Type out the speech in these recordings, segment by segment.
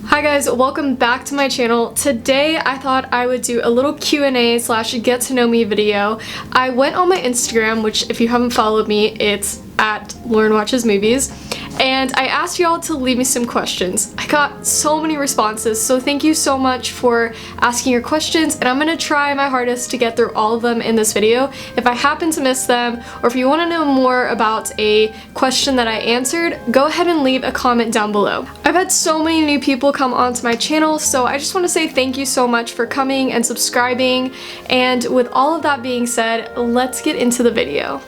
Hi guys, welcome back to my channel. Today I thought I would do a little Q&A / get to know me video. I went on my Instagram, which if you haven't followed me, it's at Lauren Watches Movies, and I asked y'all to leave me some questions. I got so many responses, so thank you so much for asking your questions, and I'm gonna try my hardest to get through all of them in this video. If I happen to miss them, or if you want to know more about a question that I answered, go ahead and leave a comment down below. I've had so many new people come onto my channel, so I just want to say thank you so much for coming and subscribing, and with all of that being said, let's get into the video.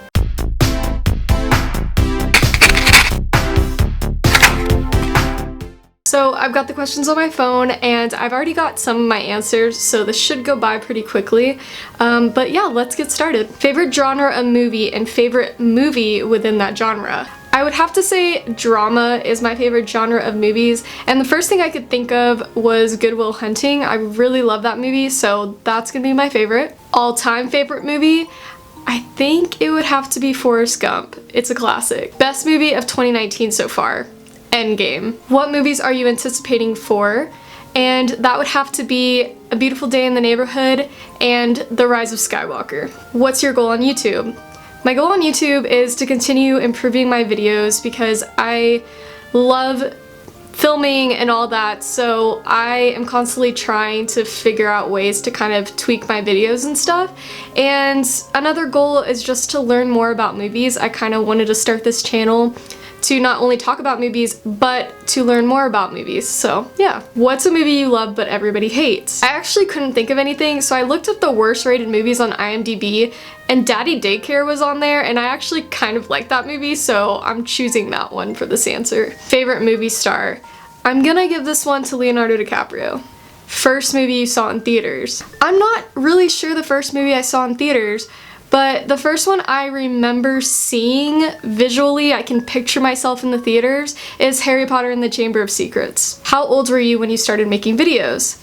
So I've got the questions on my phone and I've already got some of my answers, so this should go by pretty quickly. But yeah, let's get started. Favorite genre of movie and favorite movie within that genre. I would have to say drama is my favorite genre of movies, and the first thing I could think of was Good Will Hunting. I really love that movie, so that's gonna be my favorite. All-time favorite movie? I think it would have to be Forrest Gump. It's a classic. Best movie of 2019 so far. Endgame. What movies are you anticipating for? And that would have to be A Beautiful Day in the Neighborhood and The Rise of Skywalker. What's your goal on YouTube? My goal on YouTube is to continue improving my videos because I love filming and all that, so I am constantly trying to figure out ways to kind of tweak my videos and stuff. And another goal is just to learn more about movies. I kind of wanted to start this channel to not only talk about movies, but to learn more about movies. So yeah. What's a movie you love but everybody hates? I actually couldn't think of anything, so I looked up the worst rated movies on IMDb, and Daddy Daycare was on there, and I actually kind of like that movie, so I'm choosing that one for this answer. Favorite movie star? I'm gonna give this one to Leonardo DiCaprio. First movie you saw in theaters? I'm not really sure the first movie I saw in theaters, but the first one I remember seeing visually, I can picture myself in the theaters, is Harry Potter and the Chamber of Secrets. How old were you when you started making videos?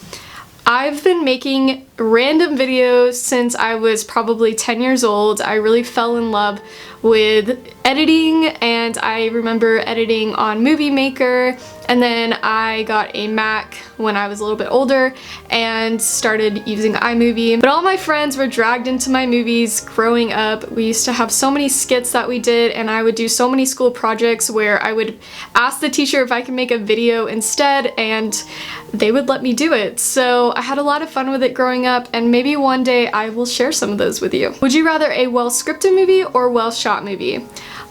I've been making random videos since I was probably 10 years old. I really fell in love with editing, and I remember editing on Movie Maker, and then I got a Mac when I was a little bit older and started using iMovie. But all my friends were dragged into my movies growing up. We used to have so many skits that we did, and I would do so many school projects where I would ask the teacher if I could make a video instead, and they would let me do it. So I had a lot of fun with it growing up, and maybe one day I will share some of those with you. Would you rather a well-scripted movie or well-shot movie?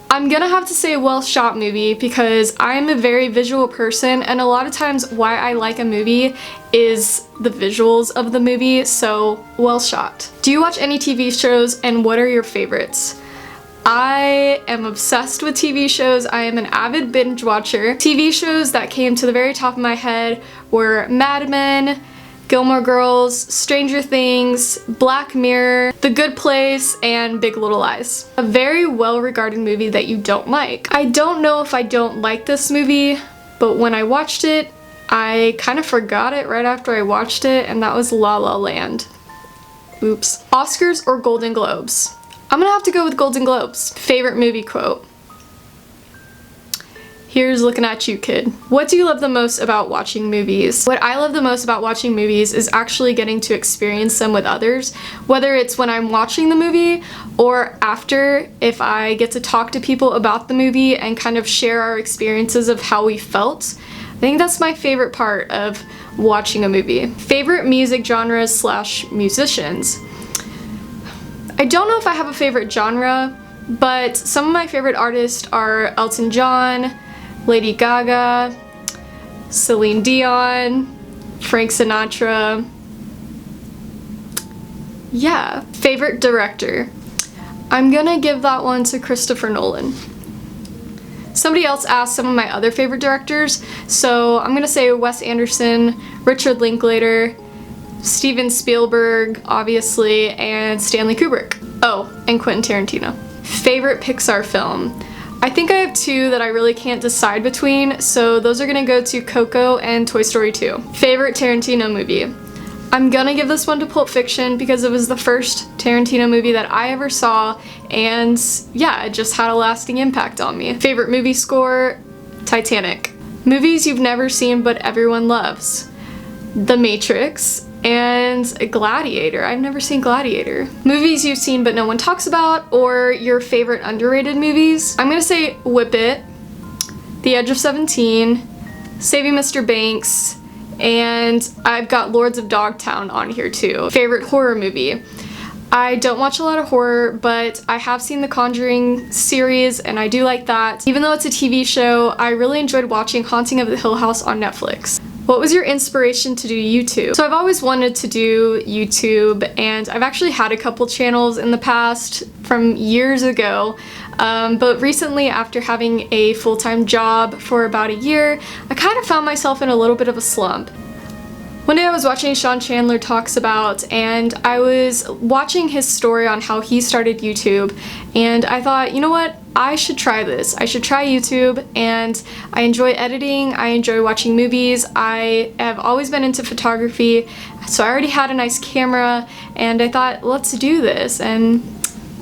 I'm gonna have to say a well-shot movie because I'm a very visual person, and a lot of times why I like a movie is the visuals of the movie, so well-shot. Do you watch any TV shows, and what are your favorites? I am obsessed with TV shows. I am an avid binge watcher. TV shows that came to the very top of my head were Mad Men, Gilmore Girls, Stranger Things, Black Mirror, The Good Place, and Big Little Lies. A very well-regarded movie that you don't like. I don't know if I don't like this movie, but when I watched it, I kind of forgot it right after I watched it, and that was La La Land. Oops. Oscars or Golden Globes? I'm gonna have to go with Golden Globes. Favorite movie quote? Here's looking at you, kid. What do you love the most about watching movies? What I love the most about watching movies is actually getting to experience them with others, whether it's when I'm watching the movie or after, if I get to talk to people about the movie and kind of share our experiences of how we felt. I think that's my favorite part of watching a movie. Favorite music genres / musicians? I don't know if I have a favorite genre, but some of my favorite artists are Elton John, Lady Gaga, Celine Dion, Frank Sinatra. Yeah. Favorite director? I'm gonna give that one to Christopher Nolan. Somebody else asked some of my other favorite directors, so I'm gonna say Wes Anderson, Richard Linklater, Steven Spielberg, obviously, and Stanley Kubrick. Oh, and Quentin Tarantino. Favorite Pixar film? I think I have two that I really can't decide between, so those are gonna go to Coco and Toy Story 2. Favorite Tarantino movie? I'm gonna give this one to Pulp Fiction because it was the first Tarantino movie that I ever saw, and yeah, it just had a lasting impact on me. Favorite movie score? Titanic. Movies you've never seen but everyone loves. The Matrix and Gladiator. I've never seen Gladiator. Movies you've seen but no one talks about, or your favorite underrated movies. I'm gonna say Whip It, The Edge of 17, Saving Mr. Banks, and I've got Lords of Dogtown on here too. Favorite horror movie. I don't watch a lot of horror, but I have seen the Conjuring series and I do like that. Even though it's a TV show, I really enjoyed watching Haunting of the Hill House on Netflix. What was your inspiration to do YouTube? So I've always wanted to do YouTube, and I've actually had a couple channels in the past from years ago, but recently, after having a full-time job for about a year, I kind of found myself in a little bit of a slump. One day I was watching Sean Chandler Talks About, and I was watching his story on how he started YouTube, and I thought, you know what? I should try this. I should try YouTube, and I enjoy editing, I enjoy watching movies, I have always been into photography, so I already had a nice camera, and I thought, let's do this, and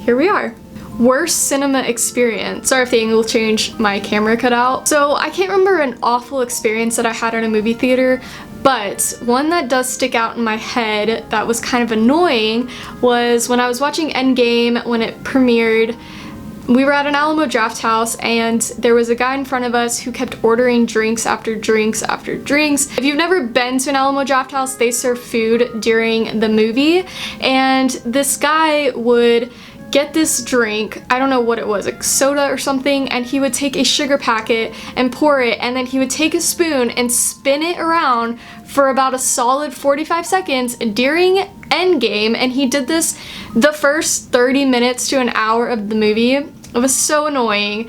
here we are. Worst cinema experience. Sorry if the angle changed, my camera cut out. So I can't remember an awful experience that I had in a movie theater, but one that does stick out in my head that was kind of annoying was when I was watching Endgame when it premiered. We were at an Alamo Drafthouse and there was a guy in front of us who kept ordering drinks after drinks after drinks. If you've never been to an Alamo Drafthouse, they serve food during the movie, and this guy would get this drink, I don't know what it was, like soda or something, and he would take a sugar packet and pour it, and then he would take a spoon and spin it around for about a solid 45 seconds during Endgame, and he did this the first 30 minutes to an hour of the movie. It was so annoying.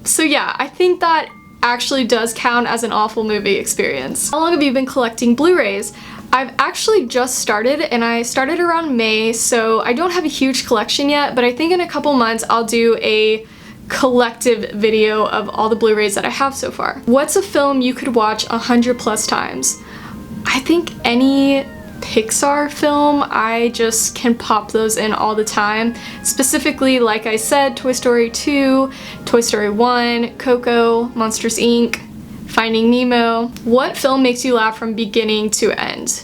So yeah, I think that actually does count as an awful movie experience. How long have you been collecting Blu-rays? I've actually just started, and I started around May, so I don't have a huge collection yet, but I think in a couple months I'll do a collective video of all the Blu-rays that I have so far. What's a film you could watch 100+ times? I think any Pixar film, I just can pop those in all the time. Specifically, like I said, Toy Story 2, Toy Story 1, Coco, Monsters Inc., Finding Nemo. What film makes you laugh from beginning to end?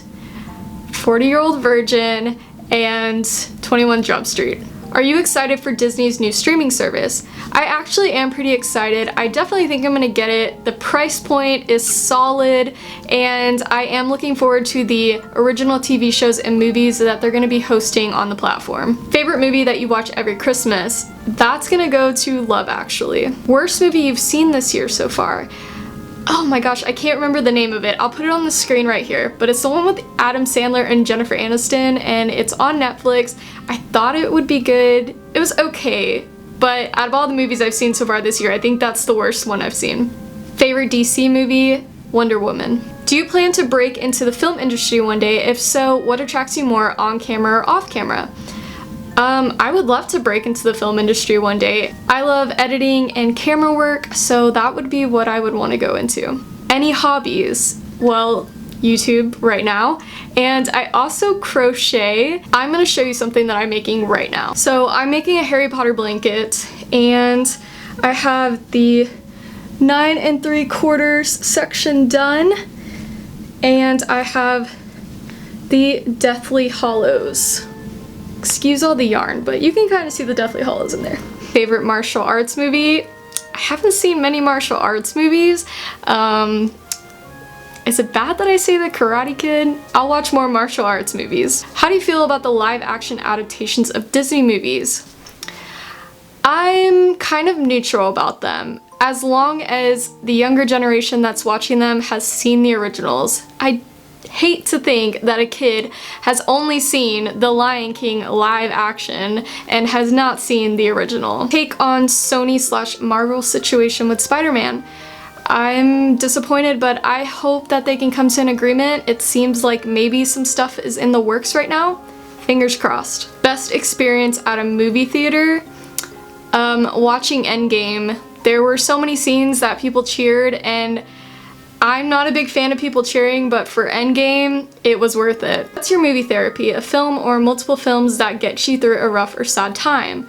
40-Year-Old Virgin and 21 Jump Street. Are you excited for Disney's new streaming service? I actually am pretty excited. I definitely think I'm gonna get it. The price point is solid, and I am looking forward to the original TV shows and movies that they're gonna be hosting on the platform. Favorite movie that you watch every Christmas? That's gonna go to Love Actually. Worst movie you've seen this year so far? Oh my gosh, I can't remember the name of it. I'll put it on the screen right here, but it's the one with Adam Sandler and Jennifer Aniston, and it's on Netflix. I thought it would be good. It was okay, but out of all the movies I've seen so far this year, I think that's the worst one I've seen. Favorite DC movie? Wonder Woman. Do you plan to break into the film industry one day? If so, what attracts you more, on camera or off camera? I would love to break into the film industry one day. I love editing and camera work, so that would be what I would want to go into. Any hobbies? Well, YouTube right now, and I also crochet. I'm gonna show you something that I'm making right now. So I'm making a Harry Potter blanket, and I have the 9 3/4 section done, and I have the Deathly Hollows. Excuse all the yarn, but you can kind of see the Deathly Hollows in there. Favorite martial arts movie? I haven't seen many martial arts movies. Is it bad that I say The Karate Kid? I'll watch more martial arts movies. How do you feel about the live action adaptations of Disney movies? I'm kind of neutral about them, as long as the younger generation that's watching them has seen the originals. I hate to think that a kid has only seen The Lion King live action and has not seen the original. Take on Sony/Marvel situation with Spider-Man. I'm disappointed, but I hope that they can come to an agreement. It seems like maybe some stuff is in the works right now. Fingers crossed. Best experience at a movie theater? Watching Endgame. There were so many scenes that people cheered, and I'm not a big fan of people cheering, but for Endgame, it was worth it. What's your movie therapy? A film or multiple films that get you through a rough or sad time?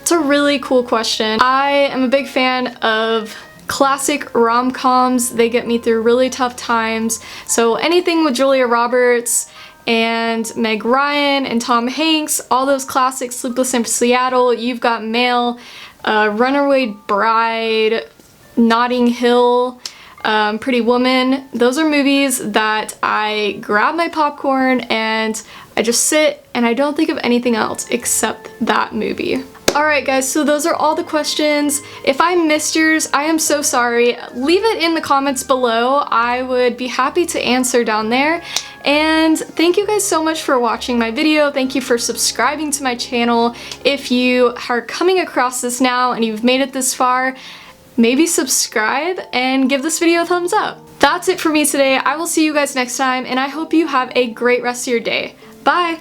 It's a really cool question. I am a big fan of classic rom-coms. They get me through really tough times. So anything with Julia Roberts and Meg Ryan and Tom Hanks, all those classics, Sleepless in Seattle, You've Got Mail, Runaway Bride, Notting Hill, Pretty Woman. Those are movies that I grab my popcorn and I just sit and I don't think of anything else except that movie. Alright guys, so those are all the questions. If I missed yours, I am so sorry. Leave it in the comments below. I would be happy to answer down there. And thank you guys so much for watching my video. Thank you for subscribing to my channel. If you are coming across this now and you've made it this far, maybe subscribe and give this video a thumbs up. That's it for me today. I will see you guys next time, and I hope you have a great rest of your day. Bye!